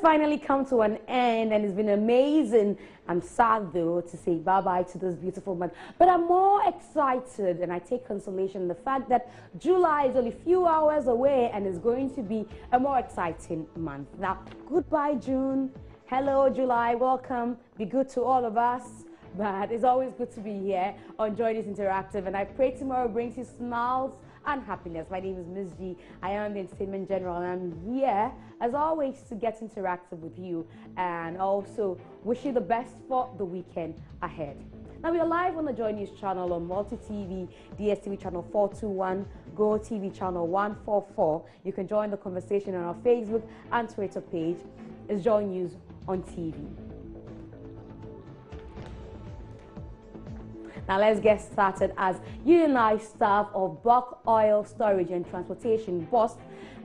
finally come to an end, and it's been amazing. I'm sad though to say bye-bye to this beautiful month, but I'm more excited, and I take consolation in the fact that July is only a few hours away and is going to be a more exciting month. Now, goodbye June, hello July, welcome, be good to all of us. But it's always good to be here on Joy This Interactive, and I pray tomorrow brings you smiles and happiness. My name is Ms. G. I am the Entertainment General, and I'm here, as always, to get interactive with you and also wish you the best for the weekend ahead. Now, we are live on the Joy News channel on Multi-TV, DSTV channel 421, Go TV channel 144. You can join the conversation on our Facebook and Twitter page. It's Joy News on TV. Now let's get started. As unionized staff of Bulk Oil Storage and Transportation BOST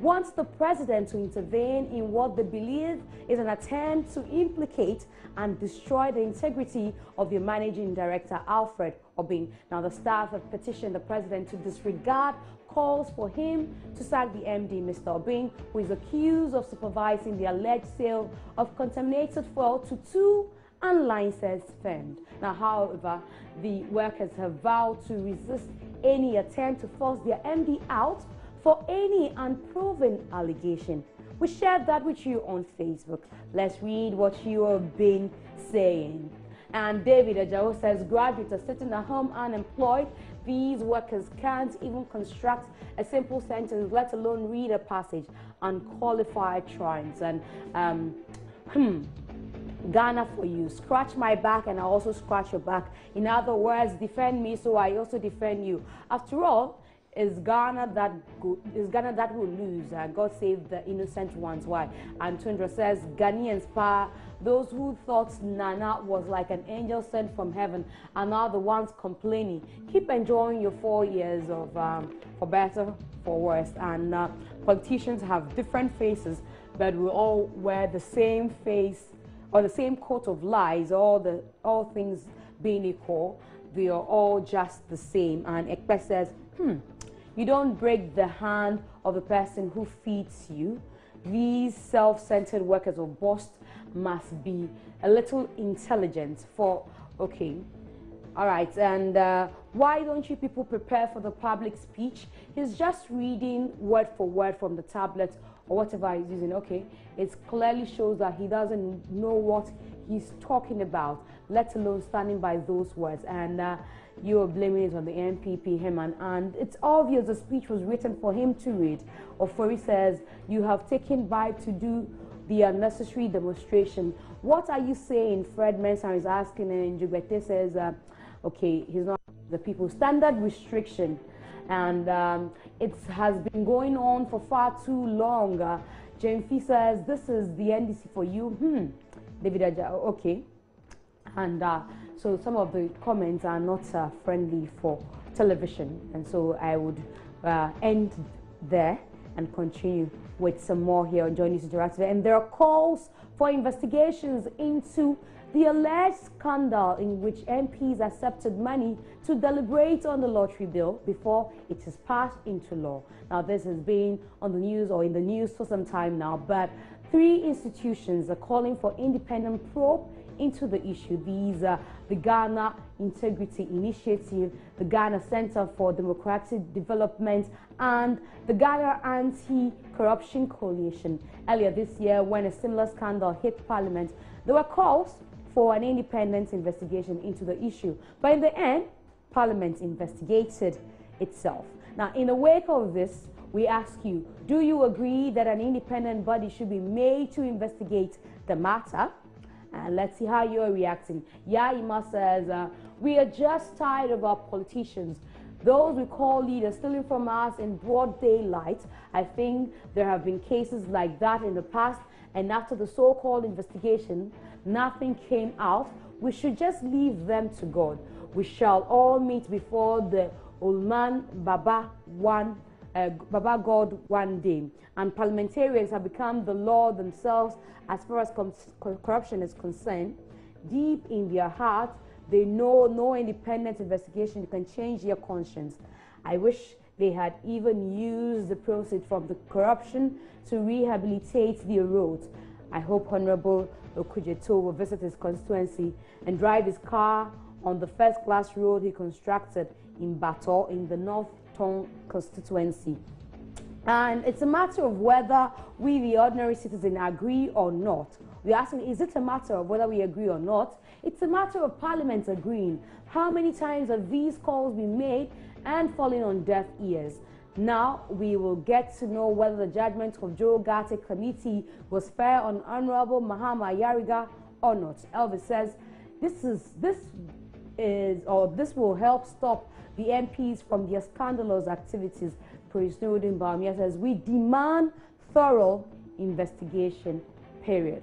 wants the president to intervene in what they believe is an attempt to implicate and destroy the integrity of the managing director, Alfred Obing. Now the staff have petitioned the president to disregard calls for him to sack the MD, Mr. Obing, who is accused of supervising the alleged sale of contaminated fuel to two unlicensed firms. Now, however, the workers have vowed to resist any attempt to force their MD out for any unproven allegation. We shared that with you on Facebook. Let's read what you have been saying. And David Ajao says, graduates are sitting at home unemployed. These workers can't even construct a simple sentence, let alone read a passage. Unqualified trines. And Ghana for you. Scratch my back and I also scratch your back. In other words, defend me so I also defend you. After all, is Ghana that good? Is Ghana that will lose? God save the innocent ones. Why? And Tundra says, Ghanaians power. Those who thought Nana was like an angel sent from heaven are now the ones complaining. Keep enjoying your 4 years of for better, for worse. And politicians have different faces, but we all wear the same face or the same coat of lies. All things being equal, they are all just the same. And Ekpe says, you don't break the hand of the person who feeds you. These self-centered workers of BOST must be a little intelligent for, okay. All right, and why don't you people prepare for the public speech? He's just reading word for word from the tablet or whatever he's using. Okay, it clearly shows that he doesn't know what he's talking about, let alone standing by those words. And you are blaming it on the MPP, him, and it's obvious the speech was written for him to read. Ofori says, you have taken bribe to do the unnecessary demonstration. What are you saying? Fred Mensah is asking, and Jubete says, okay, he's not the people. Standard restriction, and it has been going on for far too long. Jemfi says, this is the NDC for you. David Aja, okay. And so some of the comments are not friendly for television, and so I would end there and continue with some more here on Joy News Interactive. And there are calls for investigations into the alleged scandal in which MPs accepted money to deliberate on the lottery bill before it is passed into law. Now, this has been on the news or in the news for some time now, but 3 institutions are calling for independent probe into the issue. These are the Ghana Integrity Initiative, the Ghana Center for Democratic Development, and the Ghana Anti-Corruption Coalition. Earlier this year, when a similar scandal hit Parliament, there were calls for an independent investigation into the issue. But in the end, Parliament investigated itself. Now, in the wake of this, we ask you, do you agree that an independent body should be made to investigate the matter? And let's see how you're reacting. Yaima says, we are just tired of our politicians, those we call leaders, stealing from us in broad daylight. I think there have been cases like that in the past, and after the so-called investigation, nothing came out. We should just leave them to God. We shall all meet before the Ulman Baba God one day. And parliamentarians have become the law themselves as far as corruption is concerned. Deep in their heart, they know no independent investigation can change their conscience. I wish they had even used the proceeds from the corruption to rehabilitate their roads. I hope Honorable Okujeto will visit his constituency and drive his car on the first-class road he constructed in Bato in the North Tong constituency. And it's a matter of whether we, the ordinary citizen, agree or not. We're asking, is it a matter of whether we agree or not? It's a matter of Parliament agreeing. How many times have these calls been made and falling on deaf ears? Now we will get to know whether the judgment of Joe Garte committee was fair on Honorable Mahama Yariga or not. Elvis says this will help stop the MPs from their scandalous activities. Prince Nudin Bamia says we demand thorough investigation, period.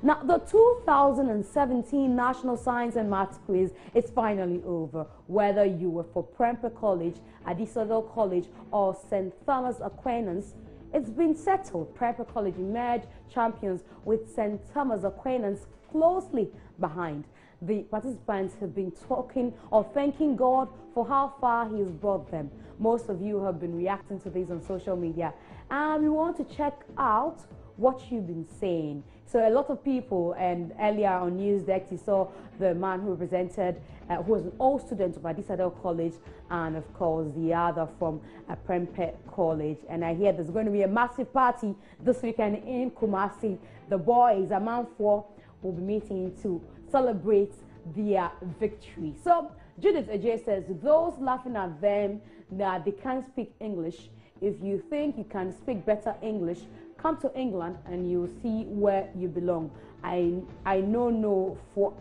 Now, the 2017 National Science and Maths Quiz is finally over. Whether you were for Prempeh College, Adisadel College, or St. Thomas Aquinas, it's been settled. Prempeh College emerged champions with St. Thomas Aquinas closely behind. The participants have been talking or thanking God for how far He has brought them. Most of you have been reacting to this on social media, and we want to check out what you've been saying. So a lot of people, and earlier on Newsdeck, you saw the man who represented, who was an old student of Adisadel College, and of course the other from Prempeh College. And I hear there's going to be a massive party this weekend in Kumasi. The boys, Amman 4, will be meeting to celebrate their victory. So Judith Ajay says, those laughing at them that they can't speak English, if you think you can speak better English, come to England and you'll see where you belong. I know for.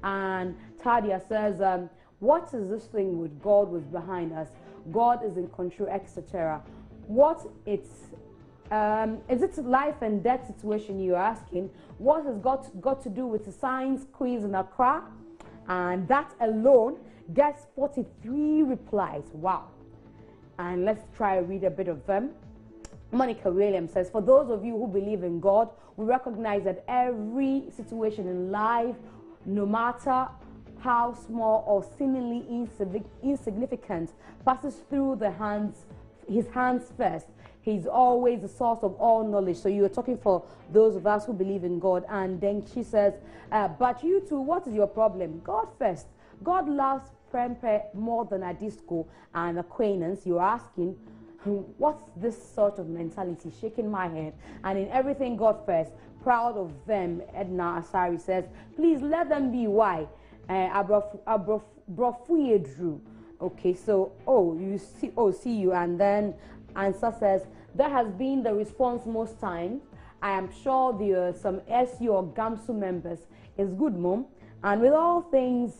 And Tadia says, what is this thing with God was behind us? God is in control, etc. What it's is it life and death situation you're asking? What has got to do with the science quiz in Accra? And that alone gets 43 replies. Wow. And let's try to read a bit of them. Monica Williams says, for those of you who believe in God, we recognize that every situation in life, no matter how small or seemingly insignificant, passes through His hands first. He's always the source of all knowledge. So you are talking for those of us who believe in God. And then she says, but you two, what is your problem? God first. God loves Prempeh more than a disco and acquaintance. You're asking, what's this sort of mentality? Shaking my head. And in everything God first, proud of them. Edna Asari says, please let them be. Why? Drew. Okay, so see you. And then answer says, that has been the response most times. I am sure there are some SU or GAMSU members. It's good, Mom. And with all things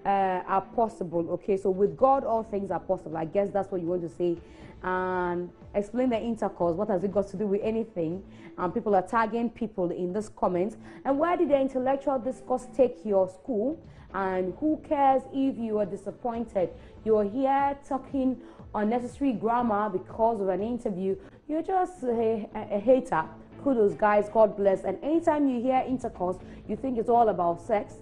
are possible. Okay, so with God, all things are possible. I guess that's what you want to say. And explain the intercourse. What has it got to do with anything? And people are tagging people in this comment. And where did the intellectual discourse take your school? And who cares if you are disappointed? You're here talking unnecessary grammar because of an interview. You're just a hater. Kudos, guys. God bless. And anytime you hear intercourse, you think it's all about sex.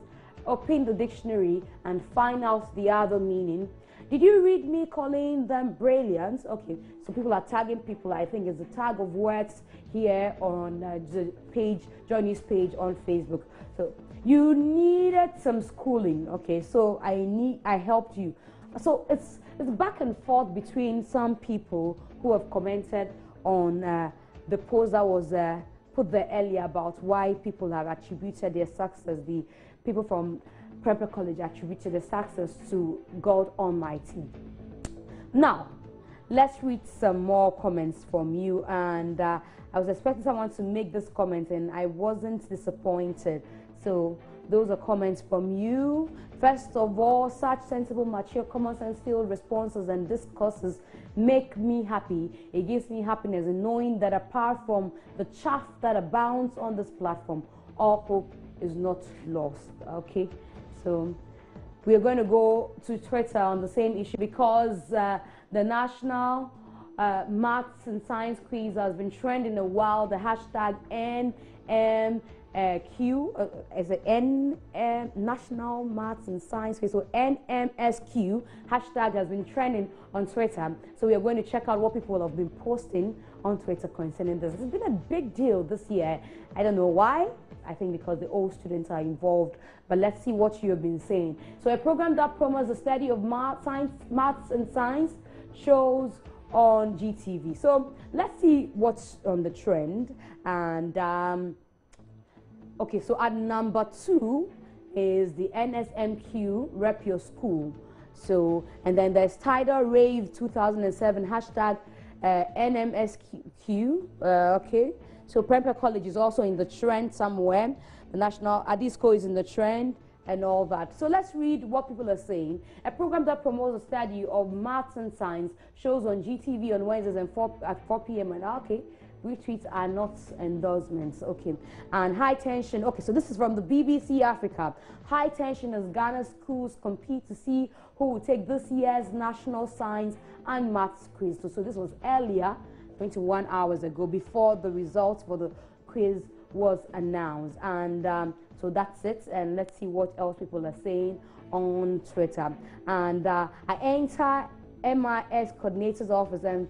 Open the dictionary and find out the other meaning. Did you read me calling them brilliant? Okay, so people are tagging people. I think it's a tag of words here on the page, Johnny's page on Facebook. So you needed some schooling. Okay, so I helped you. So it's back and forth between some people who have commented on the post that was put there earlier about why people have attributed their success. The people from Prempeh College attributed the success to God Almighty. Now, let's read some more comments from you. And I was expecting someone to make this comment, and I wasn't disappointed. So those are comments from you. First of all, such sensible, mature, common sense filled responses and discourses make me happy. It gives me happiness in knowing that apart from the chaff that abounds on this platform, all hope is not lost. Okay, so we are going to go to Twitter on the same issue because the National maths and science quiz has been trending a while. The hashtag NMQ is an National Maths and Science Quiz. So NMSQ hashtag has been trending on Twitter. So we are going to check out what people have been posting on Twitter concerning this. It's been a big deal this year. I don't know why. I think because the old students are involved. But let's see what you have been saying. So a program that promotes the study of maths and science shows on GTV. So let's see what's on the trend. And okay, so at number 2 is the NSMQ Rep Your School. So, and then there's Tidal Rave 2007 hashtag NMSQ. Okay, so Prempeh College is also in the trend somewhere. The National Adisco is in the trend and all that. So let's read what people are saying. A program that promotes the study of maths and science shows on GTV on Wednesdays and at 4 p.m. And okay, retweets are not endorsements. Okay, and high tension. Okay, so this is from the BBC Africa. High tension as Ghana schools compete to see who will take this year's National Science and Maths quiz. So this was earlier, 21 hours ago, before the results for the quiz was announced. And so that's it. And let's see what else people are saying on Twitter. And I enter MIS coordinator's office, and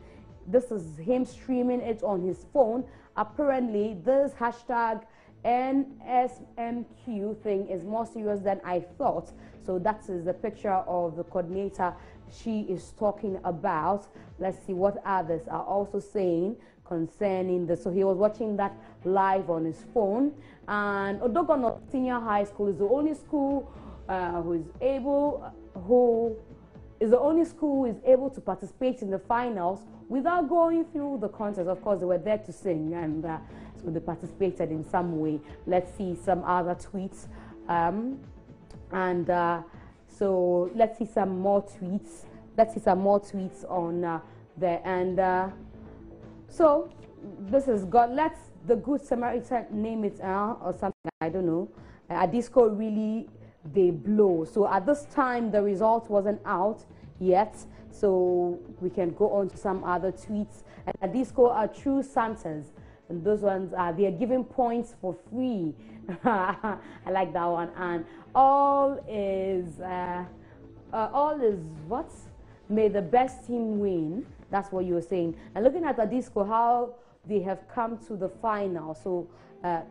this is him streaming it on his phone. Apparently, this hashtag NSMQ thing is more serious than I thought. So that is the picture of the coordinator she is talking about. Let's see what others are also saying concerning this. So he was watching that live on his phone. And Odogono Senior High School is the only school who is able to participate in the finals without going through the contest. Of course, they were there to sing, and so they participated in some way. Let's see some other tweets. So let's see some more tweets. Let's see some more tweets on there. And so this is God. Let's the Good Samaritan name it or something. I don't know. Adisco really they blow. So at this time the result wasn't out yet. So we can go on to some other tweets. And Adisco are true Santas. And those ones are, they are giving points for free. I like that one. And all is what? May the best team win. That's what you were saying. And looking at Adisco, how they have come to the final. So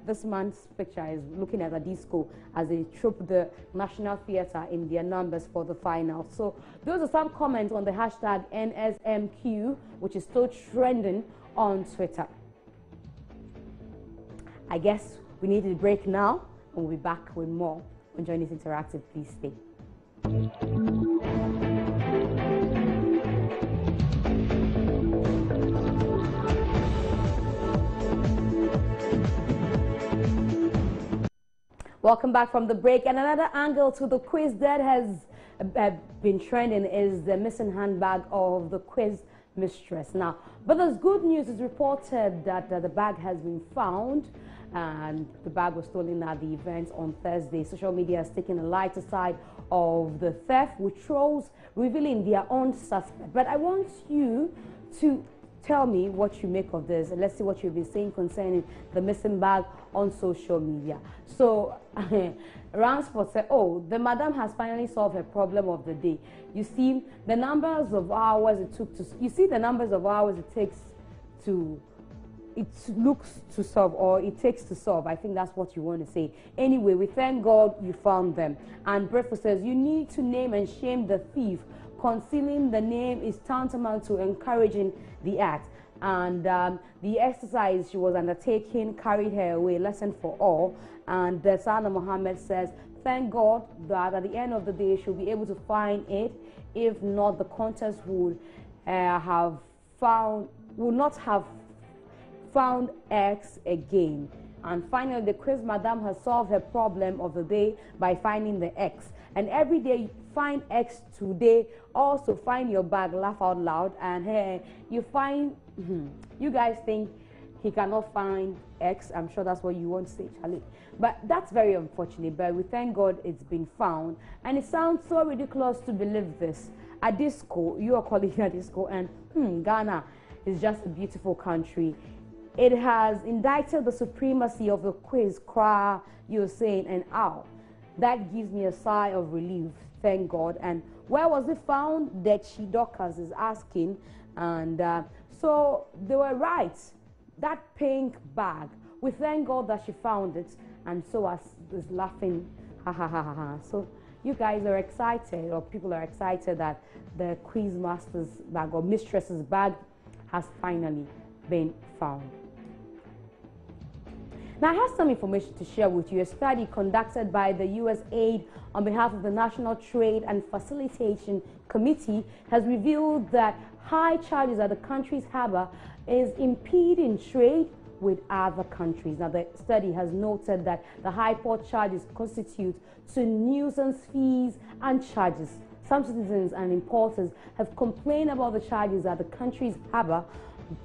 this month's picture is looking at Adisco as they troop the National Theatre in their numbers for the final. So those are some comments on the hashtag NSMQ, which is still trending on Twitter. I guess we need a break now, and we'll be back with more on Join This Interactive. Please stay. Welcome back from the break. And another angle to the quiz that has been trending is the missing handbag of the quiz mistress. Now, but there's good news. It's reported that the bag has been found, and the bag was stolen at the event on Thursday. Social media has taken a lighter side of the theft, with trolls revealing their own suspect. But I want you to tell me what you make of this, and let's see what you've been saying concerning the missing bag on social media. So Ransport said, oh, the madam has finally solved her problem of the day. You see the numbers of hours it took to, you see the numbers of hours it takes to, it looks to solve, or it takes to solve. I think that's what you want to say. Anyway, we thank God you found them. And Breakfast says, you need to name and shame the thief. Concealing the name is tantamount to encouraging the act. And the exercise she was undertaking carried her away. Lesson for all. And Sana Mohammed says, thank God that at the end of the day she'll be able to find it. If not, the contest would not have found X again. And finally, the quiz madam has solved her problem of the day by finding the X. And every day, find X today. Also, find your bag, laugh out loud. And hey, you find, you guys think he cannot find X. I'm sure that's what you want to say, Charlie. But that's very unfortunate. But we thank God it's been found. And it sounds so ridiculous to believe this. Adisco, you are calling it Adisco, and Ghana. is just a beautiful country. It has indicted the supremacy of the quiz, cra, you're saying, and ow. That gives me a sigh of relief, thank God. And where was it found? That she Dorcas is asking. And so they were right. That pink bag, we thank God that she found it. And so I was laughing, ha ha ha ha ha. So you guys are excited, or people are excited that the quiz master's bag or mistress's bag has finally been found. Now, I have some information to share with you. A study conducted by the USAID on behalf of the National Trade and Facilitation Committee has revealed that high charges at the country's harbor is impeding trade with other countries. Now, the study has noted that the high port charges constitute to nuisance fees and charges. Some citizens and importers have complained about the charges at the country's harbor,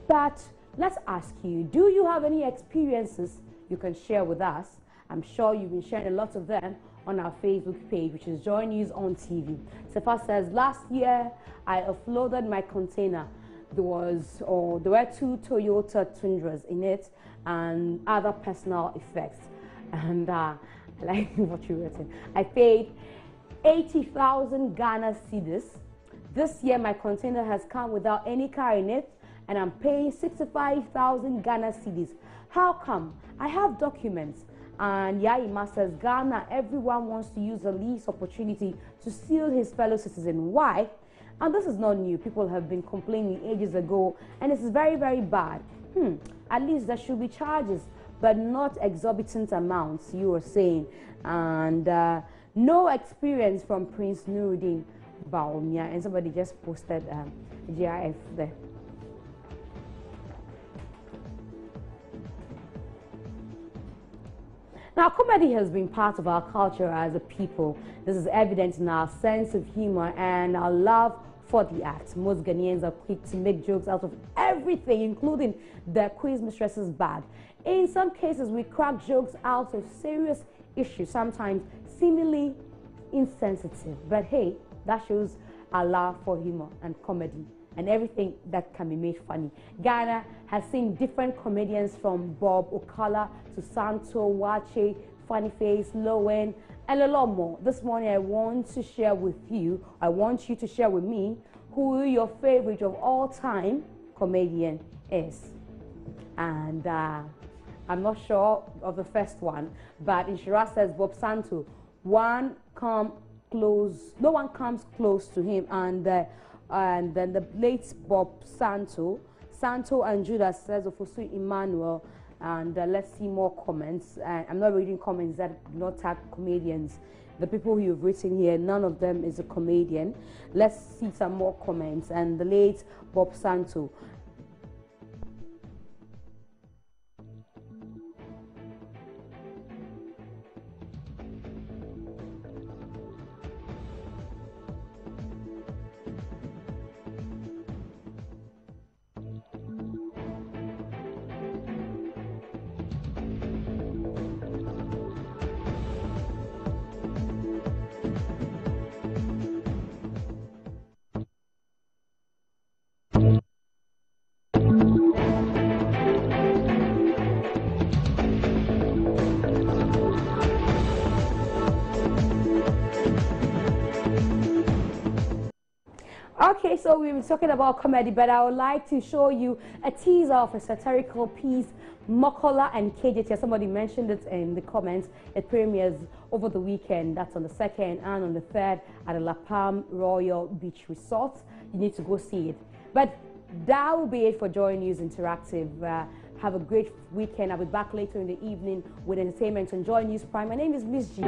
but let's ask you, do you have any experiences you can share with us? I'm sure you've been sharing a lot of them on our Facebook page, which is Joy News on TV. Sefa says, last year I offloaded my container. There were 2 Toyota Tundras in it and other personal effects. And I like what you written. I paid 80,000 Ghana cedis. This year my container has come without any car in it, and I'm paying 65,000 Ghana cedis. How come? I have documents. And Yaima says, Ghana, everyone wants to use the least opportunity to steal his fellow citizen. Why? And this is not new. People have been complaining ages ago, and this is very, very bad. At least there should be charges, but not exorbitant amounts, you were saying. And no experience from Prince Nuruddin Baumia. And somebody just posted GIF there. Now, comedy has been part of our culture as a people. This is evident in our sense of humor and our love for the act. Most Ghanaians are quick to make jokes out of everything, including the quiz mistress's bag. In some cases, we crack jokes out of serious issues, sometimes seemingly insensitive. But hey, that shows our love for humor and comedy and everything that can be made funny. Ghana has seen different comedians from Bob Okala to Santo, Wache, Funny Face, Lowen, and a lot more. This morning I want to share with you, I want you to share with me who your favorite of all time comedian is. And I'm not sure of the first one, but Inshira says Bob Santo. No one comes close to him, and then the late Bob Santo and Judas says Ofosu Emmanuel. And let's see more comments. I'm not reading comments that do not tag comedians. The people you've written here, none of them is a comedian. Let's see some more comments. And the late Bob Santo. Okay, so we've been talking about comedy, but I would like to show you a teaser of a satirical piece, Mokola and KJT. Somebody mentioned it in the comments. It premieres over the weekend. That's on the 2nd and on the 3rd at the La Palm Royal Beach Resort. You need to go see it. But that will be it for Joy News Interactive. Have a great weekend. I'll be back later in the evening with entertainment on Joy News Prime. My name is Miss G.